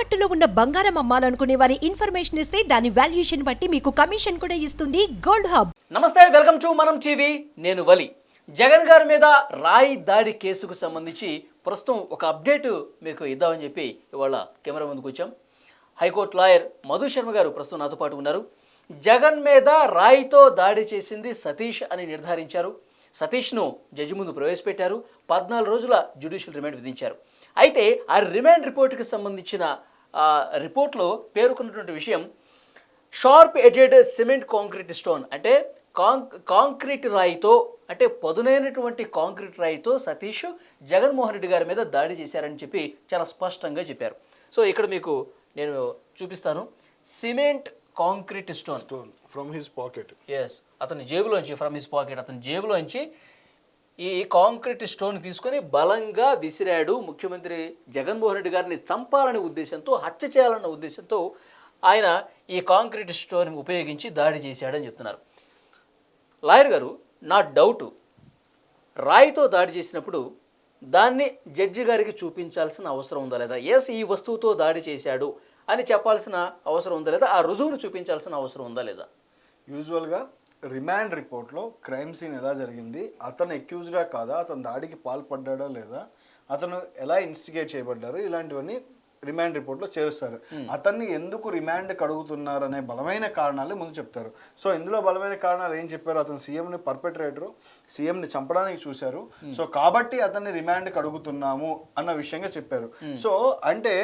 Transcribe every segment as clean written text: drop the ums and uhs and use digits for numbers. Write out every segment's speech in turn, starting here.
తాకట్టులో ఉన్న బంగారం అమ్మాలనుకునే వారి ఇన్ఫర్మేషన్ ఇస్తే దాని వాల్యుయేషన్ బట్టి మీకు కమిషన్ కూడా ఇస్తుంది గోల్డ్ హబ్. నమస్తే, వెల్కమ్ టు మనం టీవీ. నేను వలి. జగన్ గారి మీద రాయి దాడి కేసుకు సంబంధించి ప్రస్తుతం ఒక అప్డేట్ మీకు ఇద్దామని చెప్పి ఇవాళ కెమెరా ముందుకు వచ్చాం. హైకోర్టు లాయర్ మధు శర్మ గారు ప్రస్తుతం నాతో పాటు ఉన్నారు. జగన్ మీద రాయితో దాడి చేసింది సతీష్ అని నిర్ధారించారు. సతీష్ను జడ్జి ముందు ప్రవేశపెట్టారు. 14 రోజుల జ్యుడిషియల్ రిమాండ్ విధించారు. అయితే ఆ రిమాండ్ రిపోర్టుకి సంబంధించిన రిపోర్ట్లో పేర్కొన్నటువంటి విషయం, sharp edged cement concrete stone అంటే కాంక్రీట్ రాయితో, అంటే పదునైనటువంటి కాంక్రీట్ రాయితో సతీష్ జగన్మోహన్ రెడ్డి గారి మీద దాడి చేశారని చెప్పి చాలా స్పష్టంగా చెప్పారు. సో ఇక్కడ మీకు నేను చూపిస్తాను. Cement concrete stone from his pocket. Yes, అతని జేబులోంచి ఈ కాంక్రీట్ స్టోన్ తీసుకొని బలంగా విసిరాడు. ముఖ్యమంత్రి జగన్మోహన్ రెడ్డి గారిని చంపాలనే ఉద్దేశంతో, హత్య చేయాలన్న ఉద్దేశంతో ఆయన ఈ కాంక్రీట్ స్టోన్ ఉపయోగించి దాడి చేశాడని చెప్తున్నారు. లాయర్ గారు, నా డౌటు, రాయితో దాడి చేసినప్పుడు దాన్ని జడ్జి గారికి చూపించాల్సిన అవసరం ఉందా లేదా? ఎస్, ఈ వస్తువుతో దాడి చేశాడు అని చెప్పాల్సిన అవసరం ఉందా లేదా? ఆ రుజువును చూపించాల్సిన అవసరం ఉందా లేదా? యూజువల్గా రిమాండ్ రిపోర్ట్లో క్రైమ్ సీన్ ఎలా జరిగింది, అతను అక్యూజ్డా కాదా, అతను దాడికి పాల్పడ్డా లేదా, అతను ఎలా ఇన్స్టిగేట్ చేయబడ్డారు, ఇలాంటివన్నీ రిమాండ్ రిపోర్ట్లో చేరుస్తారు. అతన్ని ఎందుకు రిమాండ్కి అడుగుతున్నారు అనే బలమైన కారణాలు ముందు చెప్తారు. సో ఇందులో బలమైన కారణాలు ఏం చెప్పారు? అతను సీఎంని పర్పెట్రేటరు, సీఎంని చంపడానికి చూశారు, సో కాబట్టి అతన్ని రిమాండ్కి అడుగుతున్నాము అన్న విషయంగా చెప్పారు. సో అంటే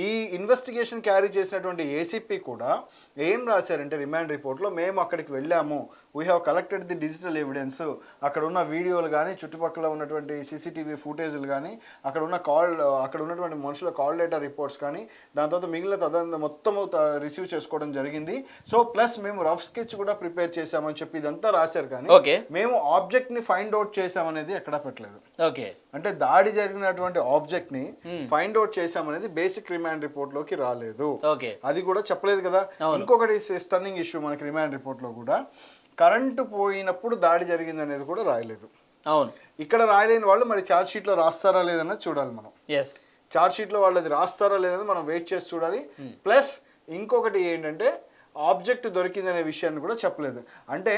ఈ ఇన్వెస్టిగేషన్ క్యారీ చేసినటువంటి ఏసీపీ కూడా ఏం రాశారంటే రిమాండ్ రిపోర్ట్లో, మేము అక్కడికి వెళ్ళాము, we have collected the digital evidence, అక్కడ ఉన్న వీడియోలు కానీ, చుట్టుపక్కల ఉన్నటువంటి సీసీటీవీ ఫుటేజ్లు కానీ, అక్కడ ఉన్నటువంటి మనుషుల కాల్ డేటా రిపోర్ట్స్ కానీ, దాని తర్వాత మిగిలిన మొత్తం రిసీవ్ చేసుకోవడం జరిగింది. సో ప్లస్ మేము రఫ్ స్కెచ్ కూడా ప్రిపేర్ చేసామని చెప్పి ఇదంతా రాశారు. కానీ మేము ఆబ్జెక్ట్ ని ఫైండ్ అవుట్ చేసామనేది ఎక్కడా పెట్టలేదు. అంటే దాడి జరిగినటువంటి ఆబ్జెక్ట్ ని ఫైండ్ అవుట్ చేసామనేది బేసిక్ రిమాండ్ రిపోర్ట్ లోకి రాలేదు. అది కూడా చెప్పలేదు కదా. ఇంకొకటి స్టన్నింగ్ ఇష్యూ మనకి రిమాండ్ రిపోర్ట్ లో కూడా, కరెంటు పోయినప్పుడు దాడి జరిగింది అనేది కూడా రాయలేదు. అవును, ఇక్కడ రాయలేని వాళ్ళు మరి ఛార్జ్ షీట్ లో రాస్తారా లేదన్నది చూడాలి. మనం ఛార్జ్ షీట్లో వాళ్ళు అది రాస్తారా లేదని మనం వెయిట్ చేసి చూడాలి. ప్లస్ ఇంకొకటి ఏంటంటే, ఆబ్జెక్ట్ దొరికిందనే విషయాన్ని కూడా చెప్పలేదు. అంటే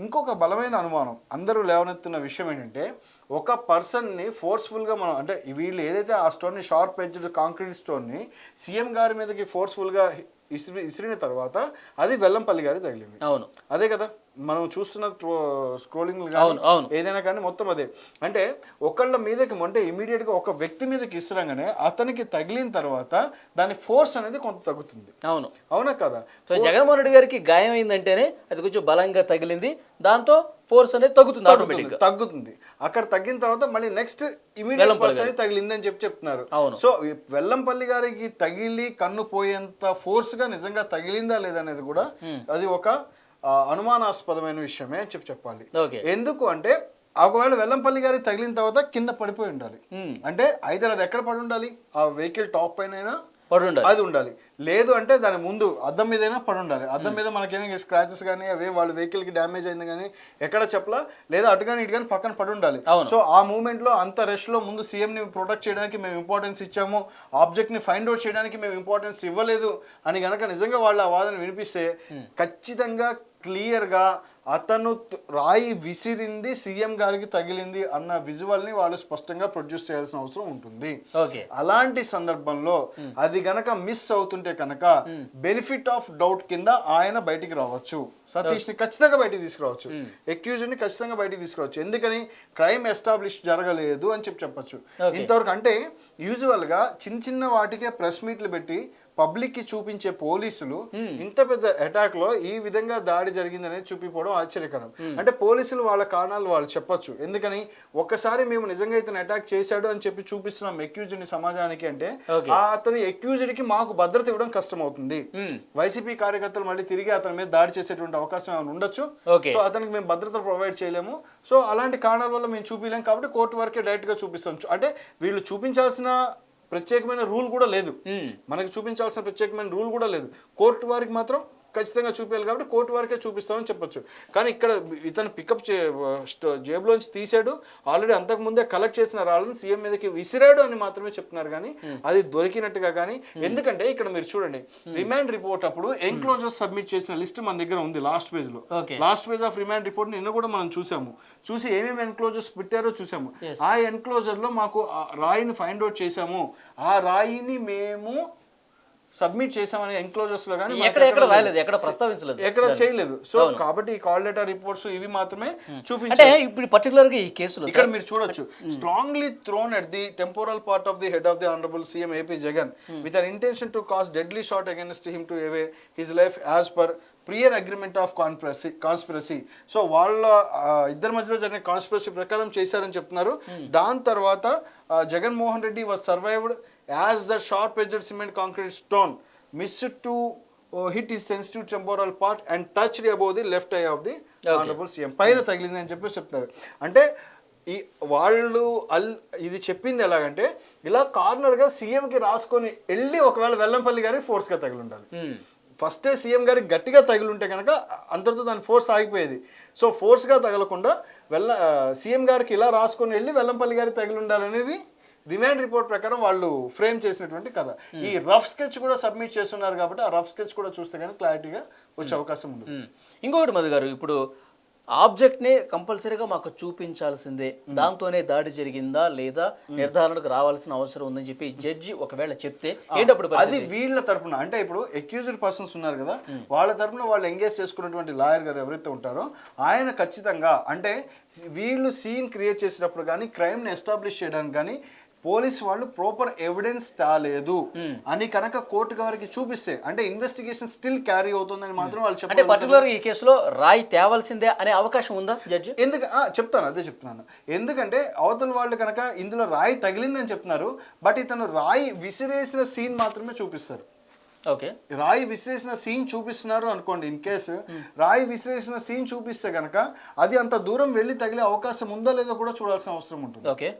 ఇంకొక బలమైన అనుమానం అందరూ లేవనెత్తున్న విషయం ఏంటంటే, ఒక పర్సన్ని ఫోర్స్ఫుల్గా మనం, అంటే వీళ్ళు ఏదైతే ఆ స్టోన్ని, షార్ప్ ఎడ్జ్డ్ కాంక్రీట్ స్టోన్ని సీఎం గారి మీదకి ఫోర్స్ఫుల్గా ఇసిరిన తర్వాత అది వెల్లంపల్లి గారి తగిలింది. అవును, అదే కదా మనం చూస్తున్న స్క్రోలింగ్ ఏదైనా కానీ మొత్తం అదే. అంటే ఒకళ్ళ మీదకి, అంటే ఇమీడియట్ గా ఒక వ్యక్తి మీదకి ఇసరంగానే అతనికి తగిలిన తర్వాత దాని ఫోర్స్ అనేది కొంత తగ్గుతుంది. అవునా కదా? సో జగన్మోహన్ రెడ్డి గారికి గాయం అయిందంటేనే అది కొంచెం బలంగా తగిలింది, దాంతో ఫోర్స్ అనేది తగ్గుతుంది. అక్కడ తగ్గిన తర్వాత మళ్ళీ నెక్స్ట్ ఇమీడియట్ పర్సన్ తగిలింది అని చెప్తున్నారు. సో వెల్లంపల్లి గారికి తగిలి కన్ను పోయేంత ఫోర్స్ గా నిజంగా తగిలిందా లేదనేది కూడా అది ఒక అనుమానాస్పదమైన విషయమే అని చెప్పాలి. ఎందుకు అంటే, ఒకవేళ వెల్లంపల్లి గారికి తగిలిన తర్వాత కింద పడిపోయి ఉండాలి. అంటే ఐదర్ అది ఎక్కడ పడి ఉండాలి, ఆ వెహికల్ టాప్ పైన అది ఉండాలి, లేదు అంటే దాని ముందు అద్దం మీదైనా పడి ఉండాలి. అద్దం మీద మనకేమైనా స్క్రాచెస్ కానీ, అవే వాళ్ళ వెహికల్ కి డ్యామేజ్ అయింది కానీ ఎక్కడ చెప్పలా, లేదా అటు కానీ ఇటు కానీ పక్కన పడి ఉండాలి. సో ఆ మూమెంట్ లో, అంత రష్ లో ముందు సీఎం ని ప్రొటెక్ట్ చేయడానికి మేము ఇంపార్టెన్స్ ఇచ్చాము, ఆబ్జెక్ట్ ని ఫైండ్ అవుట్ చేయడానికి మేము ఇంపార్టెన్స్ ఇవ్వలేదు అని గనక నిజంగా వాళ్ళు ఆ వాదన వినిపిస్తే, ఖచ్చితంగా క్లియర్ గా అతను రాయి విసిరింది సీఎం గారికి తగిలింది అన్న విజువల్ ని వాళ్ళు స్పష్టంగా ప్రొడ్యూస్ చేయాల్సిన అవసరం ఉంటుంది. అలాంటి సందర్భంలో అది గనక మిస్ అవుతుంటే కనుక బెనిఫిట్ ఆఫ్ డౌట్ కింద ఆయన బయటికి రావచ్చు, సతీష్ ని ఖచ్చితంగా బయటికి తీసుకురావచ్చు, అక్యూజ్డ్ ని ఖచ్చితంగా బయటికి తీసుకురావచ్చు. ఎందుకని? క్రైమ్ ఎస్టాబ్లిష్ జరగలేదు అని చెప్పొచ్చు ఇంతవరకు. అంటే యూజువల్ గా చిన్న వాటికే ప్రెస్ మీట్లు పెట్టి పబ్లిక్ కి చూపించే పోలీసులు ఇంత పెద్ద అటాక్ లో ఈ విధంగా దాడి జరిగింది అనేది చూపిపోవడం ఆశ్చర్యకరం. అంటే పోలీసులు వాళ్ళ కారణాలు వాళ్ళు చెప్పొచ్చు. ఎందుకని? ఒక్కసారి మేము నిజంగా ఇతను అటాక్ చేశాడు అని చెప్పి చూపిస్తున్నాం అక్యూజ్డ్ ని సమాజానికి అంటే, అతని అక్యూజ్డ్ కి మాకు భద్రత ఇవ్వడం కష్టం అవుతుంది. వైసీపీ కార్యకర్తలు మళ్ళీ తిరిగి అతని మీద దాడి చేసేటువంటి అవకాశం ఏమైనా ఉండొచ్చు. సో అతనికి మేము భద్రత ప్రొవైడ్ చేయలేము, సో అలాంటి కారణాల వల్ల మేము చూపించలేము కాబట్టి కోర్టు వరకే డైరెక్ట్ గా చూపిస్తాం. అంటే వీళ్ళు చూపించాల్సిన ప్రత్యేకమైన రూల్ కూడా లేదు, మనకి చూపించాల్సిన ప్రత్యేకమైన రూల్ కూడా లేదు. కోర్టు వారికి మాత్రం ఖచ్చితంగా చూపించాలి కాబట్టి కోర్టు వరకే చూపిస్తామని చెప్పొచ్చు. కానీ ఇక్కడ ఇతను పికప్ జేబులోంచి తీసాడు, ఆల్రెడీ అంతకు ముందే కలెక్ట్ చేసిన రాళ్ళని సీఎం మీదకి విసిరాడు అని మాత్రమే చెప్తున్నారు కానీ అది దొరికినట్టుగా కానీ. ఎందుకంటే ఇక్కడ మీరు చూడండి, రిమాండ్ రిపోర్ట్ అప్పుడు ఎన్క్లోజర్ సబ్మిట్ చేసిన లిస్ట్ మన దగ్గర ఉంది లాస్ట్ పేజ్ లో. Last page of remand report నిన్న కూడా మనం చూసి ఏమేమి ఎన్క్లోజర్స్ పెట్టారో చూసాము. ఆ ఎన్క్లోజర్ లో మాకు రాయిని ఫైండ్ అవుట్ చేసాము, ఆ రాయిని మేము సబ్మిట్ చేసామని ఎన్క్లోజర్స్ లో కానీ ఎక్కడ చేయలేదు. సో కాబట్టి ఈ కాల్ లెటర్ రిపోర్ట్స్ ఇవి మాత్రమే చూపించారు. ఇప్పుడు పర్టికులర్ గా ఈ కేసులో ఇక్కడ మీరు చూడొచ్చు, strongly thrown at the temporal part of the head of the honourable CM AP Jagan with an intention to cos deadly shot against him to away his life as per prior agreement of conspiracy. So వాళ్ళ ఇద్దరి మధ్యలో జరిగిన conspiracy ప్రకారం చేశారని చెప్తున్నారు. దాని తర్వాత Jaganmohan Reddy was survived as the sharp edged cement concrete stone missed to hit is sensitive temporal part and touched above the left I of the honourable CM. పైన తగిలింది అని చెప్పి చెప్తున్నారు. అంటే ఈ వాళ్ళు ఇది చెప్పింది ఎలాగంటే, ఇలా కార్నర్ గా సీఎం కి రాసుకొని వెళ్ళి ఒకవేళ వెల్లంపల్లి గారికి ఫోర్స్ గా తగిలి ఉండాలి. ఫస్టే సీఎం గారికి గట్టిగా తగిలింటే కనుక అంతటితో దాని ఫోర్స్ ఆగిపోయేది. సో ఫోర్స్గా తగలకుండా సీఎం గారికి ఇలా రాసుకొని వెళ్ళి వెల్లంపల్లి గారికి తగిలి ఉండాలనేది రిమాండ్ రిపోర్ట్ ప్రకారం వాళ్ళు ఫ్రేమ్ చేసినటువంటి కథ. ఈ రఫ్ స్కెచ్ కూడా సబ్మిట్ చేస్తున్నారు కాబట్టి ఆ రఫ్ స్కెచ్ కూడా చూస్తే కానీ క్లారిటీగా వచ్చే అవకాశం ఉంది. ఇంకొకటి మధు గారు, ఇప్పుడు ఆబ్జెక్ట్ ని కంపల్సరీగా మాకు చూపించాల్సిందే, దాంతోనే దాడి జరిగిందా లేదా నిర్ధారణకు రావాల్సిన అవసరం ఉందని చెప్పి జడ్జి ఒకవేళ చెప్తే ఏంటప్పుడు అది వీళ్ళ తరపున, అంటే ఇప్పుడు అక్యూజ్డ్ పర్సన్స్ ఉన్నారు కదా, వాళ్ళ తరపున వాళ్ళు ఎంగేజ్ చేసుకున్నటువంటి లాయర్ గారు ఎవరైతే ఉంటారో ఆయన ఖచ్చితంగా, అంటే వీళ్ళు సీన్ క్రియేట్ చేసినప్పుడు కానీ క్రైమ్ ని ఎస్టాబ్లిష్ చేయడానికి కానీ పోలీస్ వాళ్ళు ప్రాపర్ ఎవిడెన్స్ తాలేదు అని కనుక కోర్టు గారికి చూపిస్తే, అంటే ఇన్వెస్టిగేషన్ స్టిల్ క్యారీ అవుతుందని మాత్రం వాళ్ళు చెప్పారు. పర్టికులర్ ఈ కేసులో రాయి తేవాల్సిందే అనే అవకాశం ఉందా జడ్జి? అదే చెప్తున్నాను. ఎందుకంటే అవతల వాళ్ళు కనుక ఇందులో రాయి తగిలిందని చెప్తున్నారు, బట్ ఇతను రాయి విసిరేసిన సీన్ మాత్రమే చూపిస్తారు. ఓకే, రాయి విసిరేసిన సీన్ చూపిస్తున్నారు అనుకోండి, ఇన్ కేసు రాయి విసిరేసిన సీన్ చూపిస్తే కనుక అది అంత దూరం వెళ్ళి తగిలే అవకాశం ఉందో లేదో కూడా చూడాల్సిన అవసరం ఉంటుంది. ఓకే,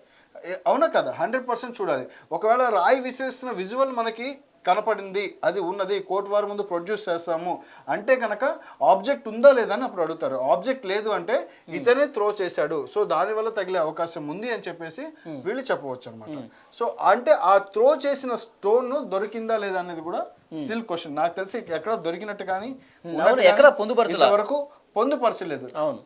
అవునా కదా, 100% చూడాలి. ఒకవేళ రాయి విసిరేస్తున్న విజువల్ మనకి కనపడింది, అది ఉన్నది, కోర్టు వారి ముందు ప్రొడ్యూస్ చేస్తాము అంటే కనుక ఆబ్జెక్ట్ ఉందా లేదా అని అప్పుడు అడుగుతారు. ఆబ్జెక్ట్ లేదు అంటే ఇతనే త్రో చేశాడు, సో దాని వల్ల తగిలే అవకాశం ఉంది అని చెప్పేసి వీళ్ళు చెప్పవచ్చు అనమాట. సో అంటే ఆ త్రో చేసిన స్టోన్ దొరికిందా లేదా అనేది కూడా స్టిల్ క్వశ్చన్. నాకు తెలిసి ఎక్కడ దొరికినట్టు కానీ వరకు పొందుపరచలేదు.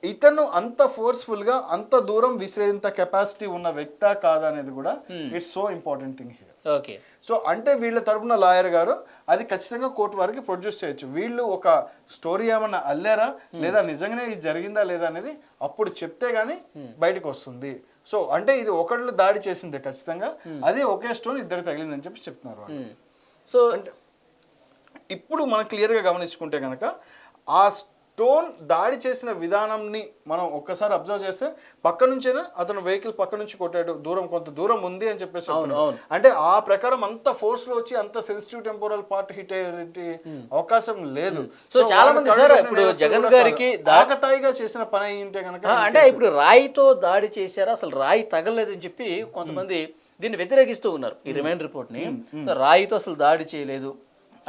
ఇతను అంత ఫోర్స్ఫుల్ గా అంత దూరం విసిరేంత కెపాసిటీ ఉన్న వ్యక్తా కాదా అనేది కూడా it's so important thing here. Okay, so అంటే వీళ్ళ తరపున లాయర్ గారు అది ఖచ్చితంగా కోర్టు వారికి ప్రొడ్యూస్ చేయొచ్చు. వీళ్ళు ఒక స్టోరీ ఏమన్నా అల్లారా లేదా నిజంగానే ఇది జరిగిందా లేదా అనేది అప్పుడు చెప్తే గానీ బయటకు వస్తుంది. సో అంటే ఇది ఒకళ్ళు దాడి చేసిందే ఖచ్చితంగా, అదే ఒకే స్టోన్ ఇద్దరు తగిలిందని చెప్పి చెప్తున్నారు. సో అంటే ఇప్పుడు మనం క్లియర్ గా గమనించుకుంటే కనుక ఆ స్టోన్ దాడి చేసిన విధానంని మనం ఒక్కసారి అబ్జర్వ్ చేస్తే పక్క నుంచేనా అతను వెహికల్ పక్క నుంచి కొట్టాడు, కొంత దూరం ఉంది అని చెప్పేసి, అంటే ఆ ప్రకారం అంత ఫోర్స్ లో వచ్చి అంత సెన్సిటివ్ టెంపోరల్ పార్ట్ హిట్ అయ్యే అవకాశం లేదు. సో చాలా మంది సార్ ఇప్పుడు జగన్ గారికి దాకతాయిగా చేసిన పని అయ్యింటే కనుక, అంటే ఇప్పుడు రాయితో దాడి చేశారా, అసలు రాయి తగలలేదని చెప్పి కొంతమంది దీన్ని వ్యతిరేకిస్తూ ఉన్నారు ఈ రిమైండ్ రిపోర్ట్ ని. రాయితో అసలు దాడి చేయలేదు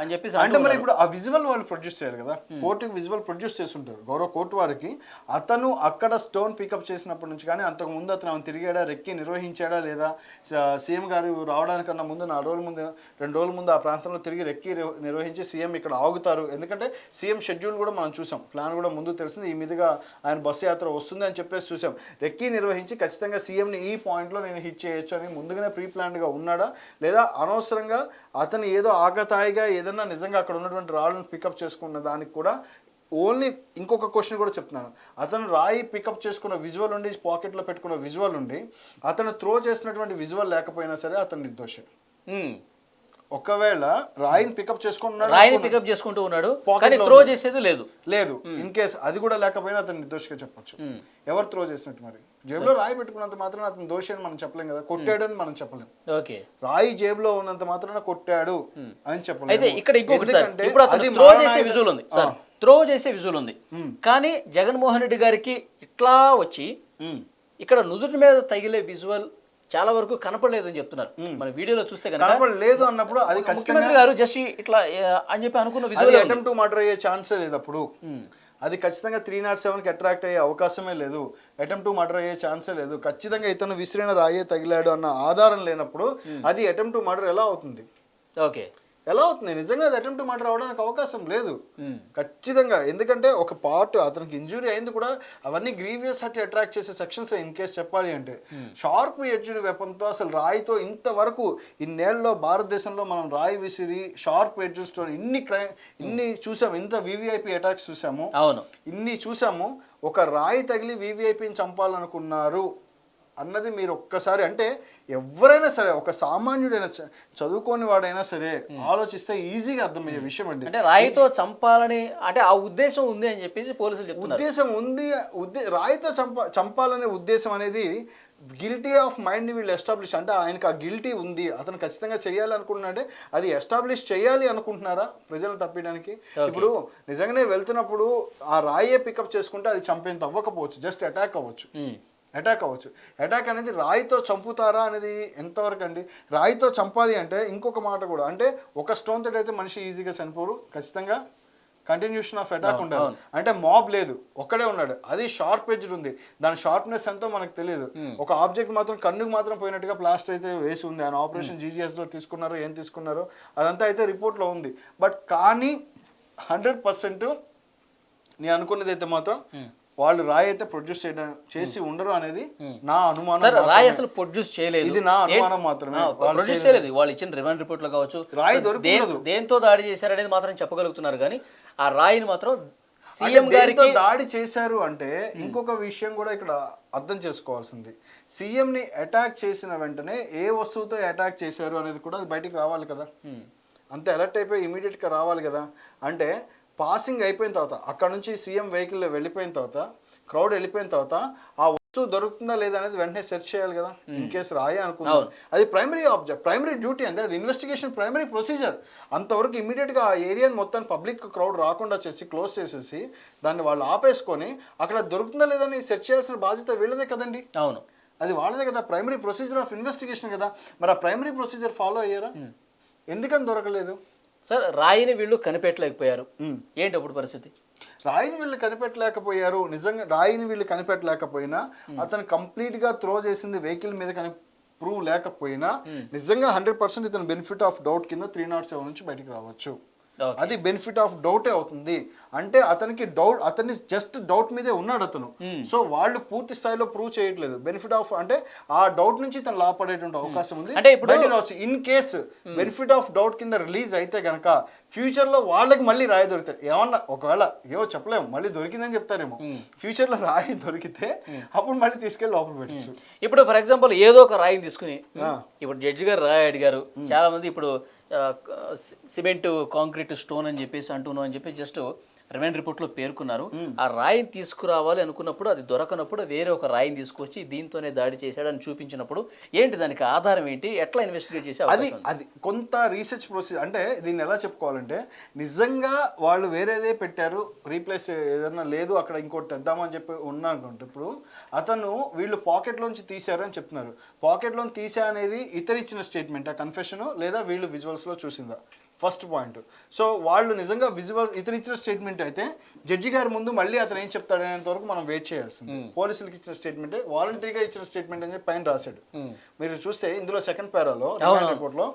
అని చెప్పేసి అంటే మరి ఇప్పుడు ఆ విజువల్ వాళ్ళు ప్రొడ్యూస్ చేయాలి కదా, కోర్టుకి విజువల్ ప్రొడ్యూస్ చేస్తుంటారు గౌరవ కోర్టు వారికి. అతను అక్కడ స్టోన్ పికప్ చేసినప్పటి నుంచి కానీ అంతకు ముందు అతను తిరిగాడా, రెక్కి నిర్వహించాడా లేదా, సీఎం గారు రావడానికన్నా ముందు 2 రోజుల ముందు ఆ ప్రాంతంలో తిరిగి రెక్కి నిర్వహించి సీఎం ఇక్కడ ఆగుతారు. ఎందుకంటే సీఎం షెడ్యూల్ కూడా మనం చూసాం, ప్లాన్ కూడా ముందు తెలిసింది, ఈ మీదుగా ఆయన బస్సు యాత్ర వస్తుంది అని చెప్పేసి చూసాం. రెక్కి నిర్వహించి ఖచ్చితంగా సీఎంని ఈ పాయింట్లో నేను హిట్ చేయొచ్చు అని ముందుగానే ప్రీ ప్లాన్డ్గా ఉన్నాడా, లేదా అనవసరంగా అతను ఏదో ఆకతాయిగా ఏదన్నా నిజంగా అక్కడ ఉన్నటువంటి రాళ్ళను పికప్ చేసుకున్న దానికి కూడా ఓన్లీ ఇంకొక క్వశ్చన్ కూడా చెప్తున్నాను. అతను రాయి పికప్ చేసుకున్న విజువల్ ఉండి పాకెట్లో పెట్టుకున్న విజువల్ ఉండి అతను త్రో చేసినటువంటి విజువల్ లేకపోయినా సరే అతను నిర్దోషి. ఒకవేళ రాయిని పికప్ చేసుకుంటూ ఉన్నాడు కానీ త్రో చేసేది లేదు ఇన్ కేస్ అది కూడా లేకపోయినా అతను నిర్దోషిగా చెప్పొచ్చు. ఎవరు త్రో చేసినట్టు? మరి జేబులో రాయి పెట్టుకున్నంత మాత్రాన అతను దోషి అని మనం చెప్పలేం కదా, కొట్టాడు అని మనం చెప్పలేం. రాయి జేబులో ఉన్నంత మాత్రాన కొట్టాడు అని చెప్పలేం. అయితే ఇక్కడ త్రో చేసే విజువల్ ఉంది కానీ జగన్మోహన్ రెడ్డి గారికి ఇట్లా వచ్చి ఇక్కడ నుదుటి మీద తగిలే విజువల్ చాలా వరకు కనపడలేదని చెప్తున్నారు. మన వీడియోలో చూస్తే కనుక కనపడలేదు అన్నప్పుడు అది ముఖ్యమంత్రి గారు జస్ట్ ఇట్లా అని చెప్పి అనుకున్న అది విజువల్ అటెంప్ట్ టు మర్డర్ అయ్యే ఛాన్సే లేదు అప్పుడు. అది ఖచ్చితంగా 307కి అట్రాక్ట్ అయ్యే అవకాశమే లేదు. అటెంప్ట్ టు మర్డర్ అయ్యే ఛాన్సే లేదు. ఖచ్చితంగా ఇతను విసిరిన రాయే తగిలాడు అన్న ఆధారం లేనప్పుడు అది అటెంప్ట్ టు మర్డర్ ఎలా అవుతుంది? ఓకే, ఎలా అవుతుంది? నిజంగా అది అటెంప్ట్ టు మర్డర్ అవడానికి అవకాశం లేదు ఖచ్చితంగా. ఎందుకంటే ఒక పార్ట్ అతనికి ఇంజురీ అయింది కూడా అవన్నీ గ్రీవియస్ హర్ట్ అట్రాక్ట్ చేసే సెక్షన్స్ ఇన్ కేస్ చెప్పాలి అంటే. షార్ప్ ఎడ్జ్డ్ వెపన్తో అసలు రాయితో ఇంతవరకు ఇన్నేళ్ళలో భారతదేశంలో మనం రాయి విసిరి షార్ప్ ఎడ్జెస్ తో ఇన్ని చూసాము, ఇంత వివిఐపి అటాక్స్ చూసాము, అవును ఇన్ని చూసాము. ఒక రాయి తగిలి వివిఐపిని చంపాలనుకున్నారు అన్నది మీరు ఒక్కసారి అంటే ఎవరైనా సరే ఒక సామాన్యుడైనా చదువుకోని వాడైనా సరే ఆలోచిస్తే ఈజీగా అర్థమయ్యే విషయం అండి. అంటే రాయితో చంపాలని అంటే ఆ ఉద్దేశం ఉంది అని చెప్పేసి పోలీసులు చెప్తున్నారు. ఉద్దేశం ఉంది, రాయితో చంపాలనే ఉద్దేశం అనేది గిల్టీ ఆఫ్ మైండ్ వీళ్ళు ఎస్టాబ్లిష్ అంటే ఆయనకు ఆ గిల్టీ ఉంది, అతను ఖచ్చితంగా చేయాలి అనుకుంటున్నాడే అది ఎస్టాబ్లిష్ చేయాలి అనుకుంటున్నారా ప్రజలను తప్పించడానికి? ఇప్పుడు నిజంగానే వెళ్తున్నప్పుడు ఆ రాయే పికప్ చేసుకుంటే అది చంపేంత అవ్వకపోవచ్చు, జస్ట్ అటాక్ అవ్వచ్చు. అటాక్ అనేది రాయితో చంపుతారా అనేది ఎంతవరకు అండి? రాయితో చంపాలి అంటే ఇంకొక మాట కూడా, అంటే ఒక స్టోన్ తోటి అయితే మనిషి ఈజీగా చనిపోరు, ఖచ్చితంగా కంటిన్యూషన్ ఆఫ్ అటాక్ ఉండాలి. అంటే మాబ్ లేదు, ఒక్కడే ఉన్నాడు, అది షార్ప్ ఎడ్జ్ ఉంది, దాని షార్ప్నెస్ ఎంతో మనకు తెలియదు. ఒక ఆబ్జెక్ట్ మాత్రం కన్నుకు మాత్రం పోయినట్టుగా ప్లాస్టర్ అయితే వేసి ఉంది. ఆయన ఆపరేషన్ జీజీఎస్లో తీసుకున్నారో ఏం తీసుకున్నారో అదంతా అయితే రిపోర్ట్లో ఉంది. బట్ కానీ 100% నేను అనుకున్నది అయితే మాత్రం వాళ్ళు రాయి అయితే ప్రొడ్యూస్ చేసి ఉండరు అనేది నా అనుమానం. రాయి అసలు ప్రొడ్యూస్ చేయలేదు, ఇది నా అనుమానం మాత్రమే. ప్రొడ్యూస్ చేయలేదు. వాళ్ళు ఇచ్చిన రిమాండ్ రిపోర్ట్ లో కావచ్చు రాయి దొరికింది, దేంతో దాడి చేశారు అనేది మాత్రం చెప్పగలుగుతున్నారు, కానీ ఆ రాయిని మాత్రం సీఎం గారికి దాడి చేశారు అంటే ఇంకొక విషయం కూడా ఇక్కడ అర్థం చేసుకోవాల్సింది. సీఎం ని అటాక్ చేసిన వెంటనే ఏ వస్తువుతో అటాక్ చేశారు అనేది కూడా అది బయటికి రావాలి కదా. అంతే అలర్ట్ అయిపోయి ఇమీడియట్ గా రావాలి కదా. అంటే పాసింగ్ అయిపోయిన తర్వాత అక్కడ నుంచి సీఎం వెహికల్లో వెళ్ళిపోయిన తర్వాత క్రౌడ్ వెళ్ళిపోయిన తర్వాత ఆ వస్తువు దొరుకుతుందా లేదా అనేది వెంటనే సెర్చ్ చేయాలి కదా. ఇన్ కేసు రాయి అనుకుందాం, అది ప్రైమరీ ఆబ్జెక్ట్, ప్రైమరీ డ్యూటీ అంతే, అది ఇన్వెస్టిగేషన్ ప్రైమరీ ప్రొసీజర్. అంతవరకు ఇమీడియట్గా ఆ ఏరియాని మొత్తం పబ్లిక్ క్రౌడ్ రాకుండా చేసి క్లోజ్ చేసేసి దాన్ని వాళ్ళు ఆపేసుకొని అక్కడ దొరుకుతుందా లేదని సెర్చ్ చేయాల్సిన బాధ్యత వీళ్ళదే కదండి. అవును, అది వాళ్ళదే కదా, ప్రైమరీ ప్రొసీజర్ ఆఫ్ ఇన్వెస్టిగేషన్ కదా. మరి ఆ ప్రైమరీ ప్రొసీజర్ ఫాలో అయ్యారా? ఎందుకని దొరకలేదు? సార్ రాయిని వీళ్ళు కనిపెట్టలేకపోయారు, ఏంటి అప్పుడు పరిస్థితి? రాయిని వీళ్ళు కనిపెట్టలేకపోయారు. నిజంగా రాయిని వీళ్ళు కనిపెట్టలేకపోయినా అతను కంప్లీట్ గా త్రో చేసింది వెహికల్ మీద ప్రూవ్ లేకపోయినా నిజంగా 100% ఇతను బెనిఫిట్ ఆఫ్ డౌట్ కింద 307 నుంచి బయటికి రావచ్చు. అది బెనిఫిట్ ఆఫ్ డౌటే అవుతుంది. అంటే అతనికి డౌట్, అతన్ని జస్ట్ డౌట్ మీదే ఉన్నాడు అతను. సో వాళ్ళు పూర్తి స్థాయిలో ప్రూవ్ చేయట్లేదు. బెనిఫిట్ ఆఫ్ అంటే ఆ డౌట్ నుంచి తను లాపడేటువంటి అవకాశం ఉంది. అంటే ఇప్పుడు in case benefit of doubt కింద రిలీజ్ అయితే గనక ఫ్యూచర్ లో వాళ్ళకి మళ్ళీ రాయి దొరుకుతాయి. ఏమన్నా ఒకవేళ ఏమో చెప్పలేము, మళ్ళీ దొరికిందని చెప్తారేమో. ఫ్యూచర్ లో రాయి దొరికితే అప్పుడు మళ్ళీ తీసుకెళ్లి లోపల పెట్టచ్చు. ఇప్పుడు ఫర్ ఎగ్జాంపుల్ ఏదో ఒక రాయిని తీసుకుని ఇప్పుడు జడ్జి గారు రాయి అడిగారు, చాలా మంది ఇప్పుడు సిమెంట్ కాంక్రీట్ స్టోన్ అని చెప్పేసి అంటున్నాం అని చెప్పి జస్ట్ రిమాండ్ రిపోర్ట్లో పేర్కొన్నారు. ఆ రాయిని తీసుకురావాలి అనుకున్నప్పుడు అది దొరకనప్పుడు వేరే ఒక రాయిని తీసుకొచ్చి దీంతోనే దాడి చేశాడని చూపించినప్పుడు ఏంటి దానికి ఆధారం ఏంటి, ఎట్లా ఇన్వెస్టిగేట్ చేసే అది కొంత రీసెర్చ్ ప్రొసీజర్. అంటే దీన్ని ఎలా చెప్పుకోవాలంటే నిజంగా వాళ్ళు వేరేదే పెట్టారు, రీప్లేస్ ఏదన్నా లేదు అక్కడ ఇంకోటి తెద్దామని చెప్పి ఉన్నానుకుంటే ఇప్పుడు అతను వీళ్ళు పాకెట్లోంచి తీశారని చెప్తున్నారు. పాకెట్లోని తీసా అనేది ఇతరిచ్చిన స్టేట్మెంట్, ఆ కన్ఫెషన్ లేదా వీళ్ళు విజువల్స్లో చూసిందా? First point. సో వాళ్ళు నిజంగా విజువల్ ఇతను ఇచ్చిన స్టేట్మెంట్ అయితే జడ్జి గారి ముందు మళ్ళీ అతను ఏం చెప్తాడనేంత వరకు మనం వెయిట్ చేయాల్సింది. పోలీసులకు ఇచ్చిన స్టేట్మెంట్ వాలంటరీగా ఇచ్చిన స్టేట్మెంట్ అని పైన రాశాడు. మీరు చూస్తే ఇందులో సెకండ్ పేరాలో రిపోర్ట్ లో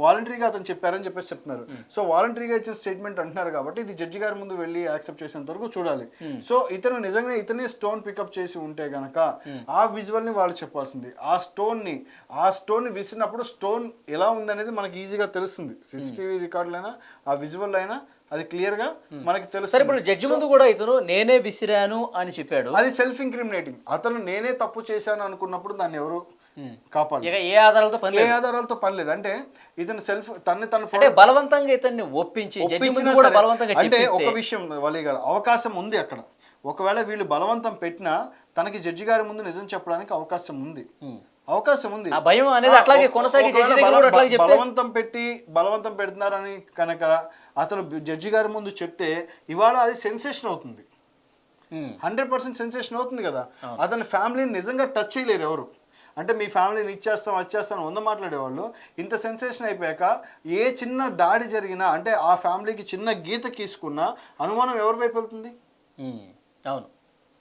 వాలంటరీగా అతను చెప్పారని చెప్పేసి చెప్తున్నారు. సో వాలంటరీగా ఇచ్చిన స్టేట్మెంట్ అంటున్నారు కాబట్టి ఇది జడ్జి గారి ముందు వెళ్ళి యాక్సెప్ట్ చేసేంత వరకు చూడాలి. సో ఇతను నిజంగా ఇతనే స్టోన్ పికప్ చేసి ఉంటే గనక ఆ విజువల్ ని వాళ్ళు చెప్పాల్సింది. ఆ స్టోన్ ని విసిరినప్పుడు స్టోన్ ఎలా ఉందనేది మనకి ఈజీగా తెలుస్తుంది. సిసిటీవీ రికార్డులైనా ఆ విజువల్ అయినా అది క్లియర్ గా మనకి తెలుస్తుంది. ఇప్పుడు జడ్జి ముందు కూడా ఇతను నేనే విసిరాను అని చెప్పాడు. అది సెల్ఫ్ ఇంక్రిమినేటింగ్. అతను నేనే తప్పు చేశాను అనుకున్నప్పుడు దాన్ని ఎవరు కాపాడు? ఏ ఆధారాలతో పని లేదు. అంటే ఇతను సెల్ఫ్ తను బలవంతంగా ఇతన్ని ఒప్పించి అంటే ఒక విషయం వలి గారు అవకాశం ఉంది అక్కడ. ఒకవేళ వీళ్ళు బలవంతం పెట్టినా తనకి జడ్జి గారి ముందు నిజం చెప్పడానికి అవకాశం ఉంది. భయం అనేది అట్లాగే కొనసాగి బలవంతం పెడుతున్నారని కనుక అతను జడ్జి గారి ముందు చెప్తే ఇవాళ అది సెన్సేషన్ అవుతుంది. 100% సెన్సేషన్ అవుతుంది కదా. అతని ఫ్యామిలీని నిజంగా టచ్ చేయలేరు ఎవరు. అంటే మీ ఫ్యామిలీని ఇచ్చేస్తాం వచ్చేస్తాం 100 మాట్లాడేవాళ్ళు ఇంత సెన్సేషన్ అయిపోయాక ఏ చిన్న దాడి జరిగినా అంటే ఆ ఫ్యామిలీకి చిన్న గీత గీసుకున్నా అనుమానం ఎవరి వైపు వెళ్తుంది? అవును,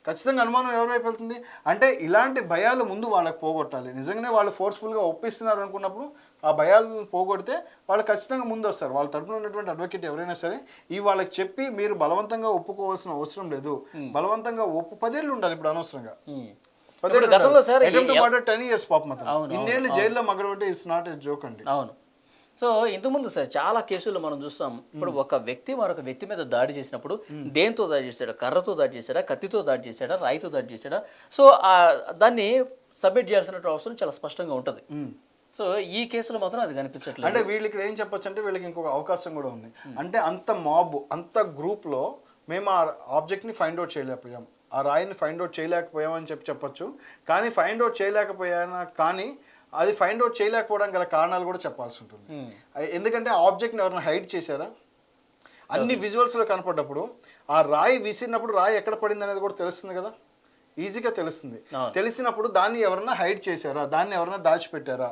ఖచ్చితంగా అనుమానం ఎవరి వైపు వెళ్తుంది? అంటే ఇలాంటి భయాలు ముందు వాళ్ళకి పోగొట్టాలి. నిజంగానే వాళ్ళు ఫోర్స్ఫుల్గా ఒప్పిస్తున్నారు అనుకున్నప్పుడు ఆ భయాలను పోగొడితే వాళ్ళు ఖచ్చితంగా ముందు వస్తారు. వాళ్ళ తరపున ఉన్నటువంటి అడ్వకేట్ ఎవరైనా సరే ఈ వాళ్ళకి చెప్పి మీరు బలవంతంగా ఒప్పుకోవాల్సిన అవసరం లేదు, బలవంతంగా 10 ఏళ్ళు ఉండాలి. ఇప్పుడు అనవసరంగా 10 years పాపం అతను ఇన్నేళ్ళు జైల్లో మగడబట్టి ఇట్స్ నాట్ ఎ జోక్ అండి. అవును. సో ఇంతకుముందు సార్ చాలా కేసుల్లో మనం చూస్తాం, ఇప్పుడు ఒక వ్యక్తి మరొక వ్యక్తి మీద దాడి చేసినప్పుడు దేంతో దాడి చేశాడా, కర్రతో దాడి చేశాడా, కత్తితో దాడి చేశాడా, రాయితో దాడి చేశాడా, సో దాన్ని సబ్మిట్ చేయాల్సిన అవసరం చాలా స్పష్టంగా ఉంటుంది. సో ఈ కేసులో మాత్రం అది కనిపించట్లేదు. అంటే వీళ్ళు ఇక్కడ ఏం చెప్పొచ్చు అంటే వీళ్ళకి ఇంకొక అవకాశం కూడా ఉంది. అంటే అంత మాబ్ అంత గ్రూప్లో మేము ఆ ఆబ్జెక్ట్ని ఫైండ్ అవుట్ చేయలేకపోయాం, ఆ రాయిని ఫైండ్ అవుట్ చేయలేకపోయామని చెప్పొచ్చు. కానీ ఫైండ్ అవుట్ చేయలేకపోయానా కానీ అది ఫైండ్ అవుట్ చేయలేకపోవడం గల కారణాలు కూడా చెప్పాల్సి ఉంటుంది. ఎందుకంటే ఆబ్జెక్ట్ని ఎవరైనా హైడ్ చేశారా? అన్ని విజువల్స్లో కనపడ్డప్పుడు ఆ రాయి విసిరినప్పుడు రాయి ఎక్కడ పడింది అనేది కూడా తెలుస్తుంది కదా, ఈజీగా తెలుస్తుంది. తెలిసినప్పుడు దాన్ని ఎవరైనా హైడ్ చేశారా, దాన్ని ఎవరైనా దాచిపెట్టారా,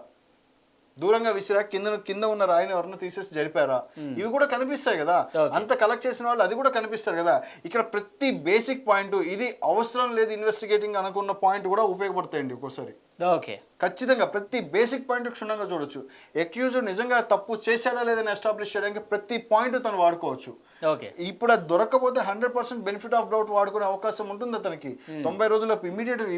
దూరంగా విసిరా కింద ఉన్న రాయిని ఎవరైనా తీసేసి జరిపారా, ఇవి కూడా కనిపిస్తాయి కదా. అంత కలెక్ట్ చేసిన వాళ్ళు అది కూడా కనిపిస్తారు కదా. ఇక్కడ ప్రతి బేసిక్ పాయింట్ ఇది అవసరం లేదు ఇన్వెస్టిగేటింగ్ అనుకున్న పాయింట్ కూడా ఉపయోగపడతాయండి ఒక్కోసారి. ఓకే, ఖచ్చితంగా ప్రతి బేసిక్ పాయింట్ క్షుణ్ణంగా చూడొచ్చు. అక్యూజ్డ్ నిజంగా తప్పు చేశాడా లేదని ఎస్టాబ్లిష్ చేయడానికి ప్రతి పాయింట్ తను వాడుకోవచ్చు. ఇప్పుడు అది దొరకకపోతే 100% బెనిఫిట్ ఆఫ్ డౌట్ వాడుకునే అవకాశం ఉంటుంది అతనికి. 90 రోజులకు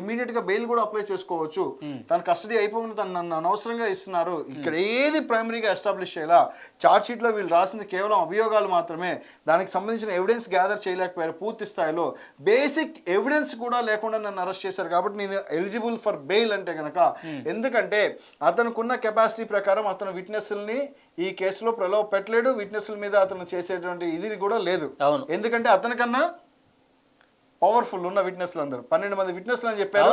ఇమీడియట్ గా బెయిల్ కూడా అప్లై చేసుకోవచ్చు. తన కస్టడీ అయిపోయిన తను నన్ను అనవసరంగా ఇస్తున్నారు, ఇక్కడ ఏది ప్రైమరీగా ఎస్టాబ్లిష్ చేయాలా, చార్జ్ షీట్ లో వీళ్ళు రాసింది కేవలం అభియోగాలు మాత్రమే, దానికి సంబంధించిన ఎవిడెన్స్ గ్యాదర్ చేయలేకపోయారు పూర్తి స్థాయిలో, బేసిక్ ఎవిడెన్స్ కూడా లేకుండా నన్ను అరెస్ట్ చేశారు కాబట్టి నేను ఎలిజిబుల్ ఫర్ బెయిల్ అంటే కనుక. ఎందుకంటే అతనుకున్న కెపాసిటీ ప్రకారం అతను విట్నెస్ని ఈ కేసులో ప్రలోభ పెట్టలేడు, విట్నెస్ల మీద అతను చేసేటువంటి ఇది కూడా లేదు. ఎందుకంటే అతనికన్నా పవర్ఫుల్ ఉన్న విట్నెస్లు అందరూ 12 మంది విట్నెస్లు అని చెప్పారు.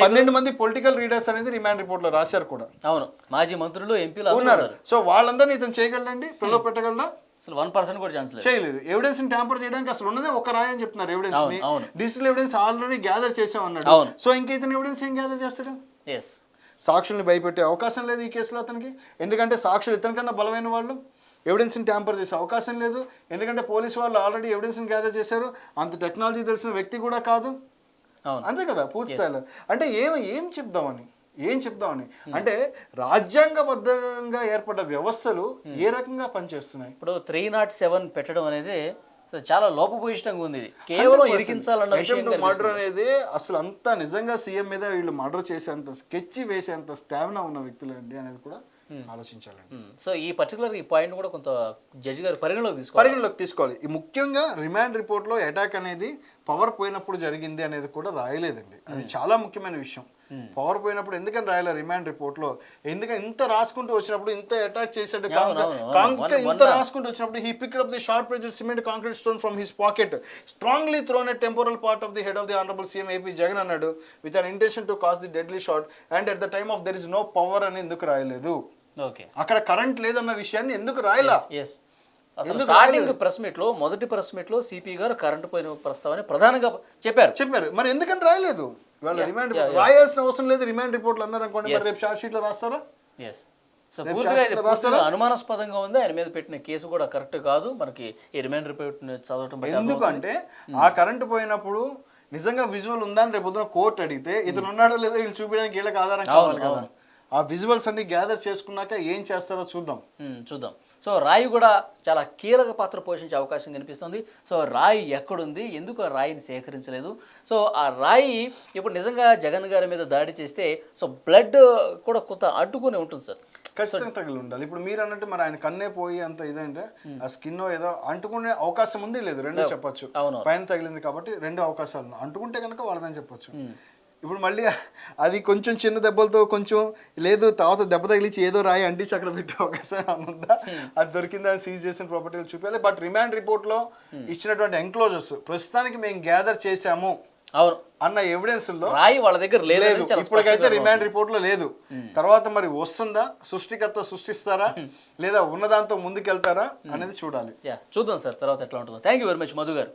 12 మంది పొలిటికల్ లీడర్స్ అనేది రిమాండ్ రిపోర్ట్ లో రాశారు కూడా. అవును, మాజీ మంత్రులు ఎంపీలు ఉన్నారు. సో వాళ్ళందరినీ ఇతను చేయగలండి, ప్రలోభ పెట్టగలరా? అసలు 1% కూడా ఛాన్స్ లేదు, చేయలేదు. ఎవిడెన్స్ ని ట్యాంపర్ చేయడానికి అసలు ఉన్నదే ఒక రాయి అని చెప్తున్నారు. ఎవిడెన్స్ ని డిజిటల్ ఎవిడెన్స్ ఆల్రెడీ గ్యాదర్ చేసామన్నాడు. సో ఇంకా ఇతను ఎవిడెన్స్ ఏం గ్యాదర్ చేస్తాడు? సాక్షుల్ని భయపెట్టే అవకాశం లేదు ఈ కేసులో అతనికి, ఎందుకంటే సాక్షులు ఇతనికన్నా బలమైన వాళ్ళు. ఎవిడెన్స్ని ట్యాంపర్ చేసే అవకాశం లేదు, ఎందుకంటే పోలీసు వాళ్ళు ఆల్రెడీ ఎవిడెన్స్ని గ్యాదర్ చేశారు. అంత టెక్నాలజీ తెలిసిన వ్యక్తి కూడా కాదు, అంతే కదా పూర్తి స్థాయిలో. అంటే ఏం చెప్దామని అంటే రాజ్యాంగబద్ధంగా ఏర్పడ్డ వ్యవస్థలు ఏ రకంగా పనిచేస్తున్నాయి? ఇప్పుడు 307 పెట్టడం అనేది చాలా లోపభూయిష్టంగా ఉంది. ఇది కేవలం ఇరికించాలన్న విషయం. మర్డర్ అనేది అసలు అంతా నిజంగా సీఎం మీద వీళ్ళు మర్డర్ చేసేంత స్కెచ్ వేసేంత స్టామినా ఉన్న వ్యక్తులు అండి అనేది కూడా ఆలోచించాలండి. సో ఈ పర్టికులర్ ఈ పాయింట్ కూడా కొంత జడ్జి గారు పరిగణలోకి తీసుకోవాలి. ఈ ముఖ్యంగా రిమాండ్ రిపోర్ట్ లో అటాక్ అనేది పవర్ పోయినప్పుడు జరిగింది అనేది కూడా రాయలేదండి. అది చాలా ముఖ్యమైన విషయం. పవర్ పోయినప్పుడు ఎందుకని రాయాలి రిమాండ్ రిపోర్ట్ లో? ఎందుకంటే ఇంత రాసుకుంటూ వచ్చినప్పుడు ఇంత అటాక్ చేసాడు ఇంత రాసుకుంటూ వచ్చినప్పుడు he picked up the sharp edged cement concrete stone from his pocket strongly thrown at temporal part of the head of the honourable CM AP Jagan అన్నాడు with an intention to cause the deadly shot and at the time of there is no power అని ఎందుకు రాయలేదు? అక్కడ current లేదన్న విషయాన్ని ఎందుకు రాయలా? Starting press meet లో మొదటి ప్రెస్ మీట్ లో సిపి గారు కరెంట్ పోయిన ప్రస్తావన ప్రధానంగా చెప్పారు. మరి ఎందుకని రాయలేదు? వాళ్ళ రిమాండ్ రాయాల్సిన అవసరం లేదు. రిమాండ్ రిపోర్ట్లు అన్నారు అనుకోండి, మరి రేపు చార్జ్ షీట్ లో రాస్తారా? అనుమానాస్పదంగా ఉంది. ఆయన మీద పెట్టిన కేసు కూడా కరెక్ట్ కాదు. మనకి ఈ రిమాండ్ రిపోర్ట్ చదవటం ఎందుకంటే ఆ కరెంట్ పోయినప్పుడు నిజంగా విజువల్ ఉందని రేపు పొద్దున కోర్టు అడిగితే ఇతను ఉన్నాడో లేదో వీళ్ళు చూపించడానికి వీళ్ళకి ఆధారం కావాలి కదా. ఆ విజువల్స్ అన్ని గ్యాదర్ చేసుకున్నాక ఏం చేస్తారో చూద్దాం. సో రాయి కూడా చాలా కీలక పాత్ర పోషించే అవకాశం కనిపిస్తుంది. సో రాయి ఎక్కడుంది, ఎందుకు ఆ రాయిని సేకరించలేదు? సో ఆ రాయి ఇప్పుడు నిజంగా జగన్ గారి మీద దాడి చేస్తే సో బ్లడ్ కూడా కొంత అడ్డుకుని ఉంటుంది సార్. ఖచ్చితంగా తగిలి ఉండాలి. ఇప్పుడు మీరు అన్నట్టు మరి ఆయన కన్నే పోయి అంత ఇదంటే ఆ స్కిన్ ఏదో అంటుకునే అవకాశం ఉంది లేదు, రెండో చెప్పొచ్చు. పైన తగిలింది కాబట్టి 2 అవకాశాలు అంటుకుంటే కనుక వాళ్ళదని చెప్పొచ్చు. ఇప్పుడు మళ్ళీ అది కొంచెం చిన్న దెబ్బలతో కొంచెం లేదు తర్వాత దెబ్బ తగిలించి ఏదో రాయి అంటించి అక్కడ పెట్టే అవకాశం ఉందా? అది దొరికిందా సీజ్ చేసిన ప్రాపర్టీలు చూపించాలి. బట్ రిమాండ్ రిపోర్ట్ లో ఇచ్చినటువంటి ఎంక్లోజర్స్ ప్రస్తుతానికి మేము గ్యాదర్ చేశాము అన్న ఎవిడెన్స్ లో రాయి వాళ్ళ దగ్గర లేదు. ఇప్పటికైతే రిమాండ్ రిపోర్ట్ లో లేదు. తర్వాత మరి వస్తుందా, సృష్టికర్త సృష్టిస్తారా లేదా ఉన్నదాంతో ముందుకెళ్తారా అనేది చూడాలి. చూద్దాం సార్ తర్వాత ఎట్లా ఉంటుందో. Thank you very much Madhu గారు.